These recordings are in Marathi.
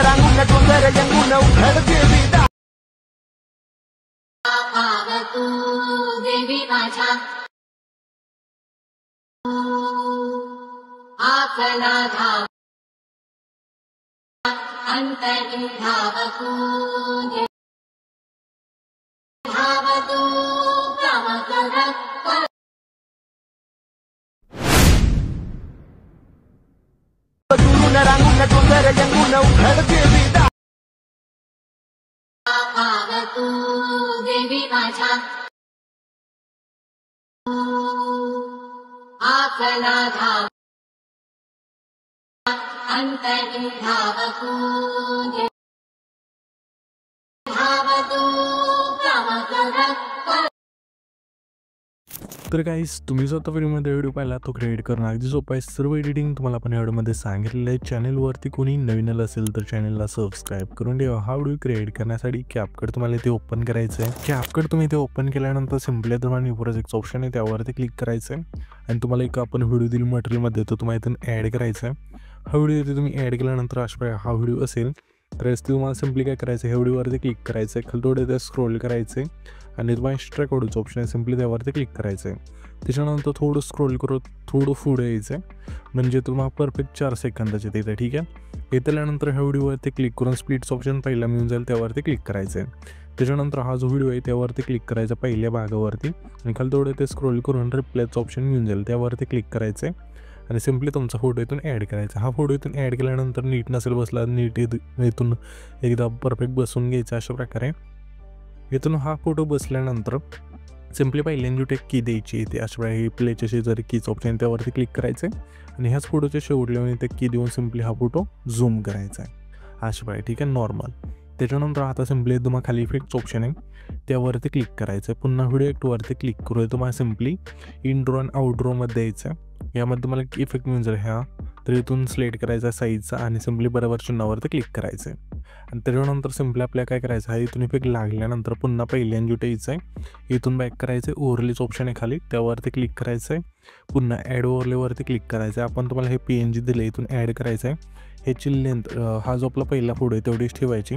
रांगून डोंगर यंगून उघडते विदा तू देवी माझ्या आकला धाव अंतरी धावतू धावतू कामकर दुरून रांगून डोंगर यंगून उघडते विदा तू देवी माझ्या आकला धाव अंतरी धावतू धावतू कामकर तर गाईस तुम्ही जो आता व्हिडिओमध्ये व्हिडिओ पाहिला तो क्रिएट करणं अगदी सोपं आहे. सर्व एडिटिंग तुम्हाला आपण या व्हिडिओमध्ये सांगितलेलं आहे. चॅनलवरती कोणी नवीन असेल तर चॅनलला सबस्क्राईब करून ठेवा. हा व्हिडिओ क्रिएट करण्यासाठी कॅपकट तुम्हाला इथे ओपन करायचं आहे. कॅपकट तुम्ही इथे ओपन केल्यानंतर सिम्पली तुम्हाला प्रोजेक्ट ऑप्शन आहे त्यावरती क्लिक करायचं आहे आणि तुम्हाला एक आपण व्हिडिओ दिल मटेरियलमध्ये तो तुम्हाला इथून ॲड करायचा आहे. हा व्हिडिओ इथे तुम्ही ॲड केल्यानंतर अशा हा व्हिडिओ असेल तर तुम्हाला सिम्पली काय करायचं, ह्या व्हिडिओवरती क्लिक करायचं आहे, खाली थोडे ते स्क्रोल करायचं आहे आणि तुम्हाला एक्स्ट्रा कोडचं ऑप्शन आहे सिम्पली त्यावरती क्लिक करायचं आहे. त्याच्यानंतर थोडं स्क्रोल करून थोडं पुढे यायचं आहे म्हणजे तुम्हाला परफेक्ट 4 सेकंदाचे तिथे. ठीक आहे, येत आल्यानंतर ह्या व्हिडिओवरती क्लिक करून स्प्लिट्स ऑप्शन पहिला मिळून जाईल त्यावरती क्लिक करायचं आहे. त्याच्यानंतर हा जो व्हिडिओ आहे त्यावरती क्लिक करायचा पहिल्या भागावरती आणि खाली थोडं ते स्क्रोल करून रिप्लेचं ऑप्शन मिळून जाईल त्यावरती क्लिक करायचं आहे आणि सिम्पली तुमचा फोटो इथून ॲड करायचा. हा फोटो इथून ॲड केल्यानंतर नीट नसेल बसला, नीट इथून एकदा परफेक्ट बसून घ्यायचा अशा प्रकारे. इथून हा फोटो बसल्यानंतर सिम्पली पहिल्यांदा टेक की द्यायची येते अशा प्रकारे प्लेच्या शेजारी कीच ऑप्शन त्यावरती क्लिक करायचं आहे आणि ह्याच फोटोच्या शेवटल्या ते की देऊन सिम्पली हा फोटो झूम करायचा आहे अशा प्रकारे. ठीक आहे, नॉर्मल. त्याच्यानंतर आता सिम्पली तुम्हाला खाली इफेक्ट्स ऑप्शन आहे त्यावरती क्लिक करायचं आहे. पुन्हा व्हिडिओ ॲक्टवरती क्लिक करू तुम्हाला सिम्पली इंट्रो आणि आउट्रोमध्ये द्यायचं आहे. यामध्ये तुम्हाला इफेक्ट मिळून जाईल ह्या, तर इथून सिलेक्ट करायचा साईजचा आणि सिम्पली बरोबर चिन्हावरती क्लिक करायचं आहे आणि त्याच्यानंतर सिम्पली आपल्याला काय करायचं आहे, इथून इफेक्ट लागल्यानंतर पुन्हा पहिल्यांदा यायचं आहे, इथून बॅक करायचं आहे, ओव्हरलेच ऑप्शन आहे खाली त्यावरती क्लिक करायचं आहे, पुन्हा ॲड ओव्हरलेवरती क्लिक करायचं आहे. आपण तुम्हाला हे PNG दिलं इथून ॲड करायचं आहे. ह्याची लेंथ हा जो आपला पहिला फोटो आहे तेवढीच ठेवायची.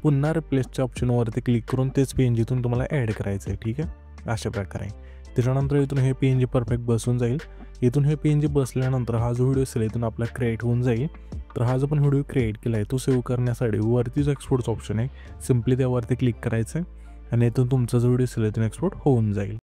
पुन्हा रिप्लेसच्या ऑप्शनवरती क्लिक करून तेच PNG इथून तुम्हाला ॲड करायचं आहे. ठीक आहे, अशा प्रकारे. त्याच्यानंतर इथून हे PNG परफेक्ट बसून जाईल. इथून हे PNG बसल्यानंतर हा जो व्हिडिओ असेल इथून आपला क्रिएट होऊन जाईल. तर हा जो पण व्हिडिओ क्रिएट केला आहे तो सेव्ह करण्यासाठी वरतीच एक्सपोर्टचं ऑप्शन आहे, सिम्पली त्यावरती क्लिक करायचं आहे आणि इथून तुमचा जो व्हिडिओ असेल इथून एक्सपोर्ट होऊन जाईल.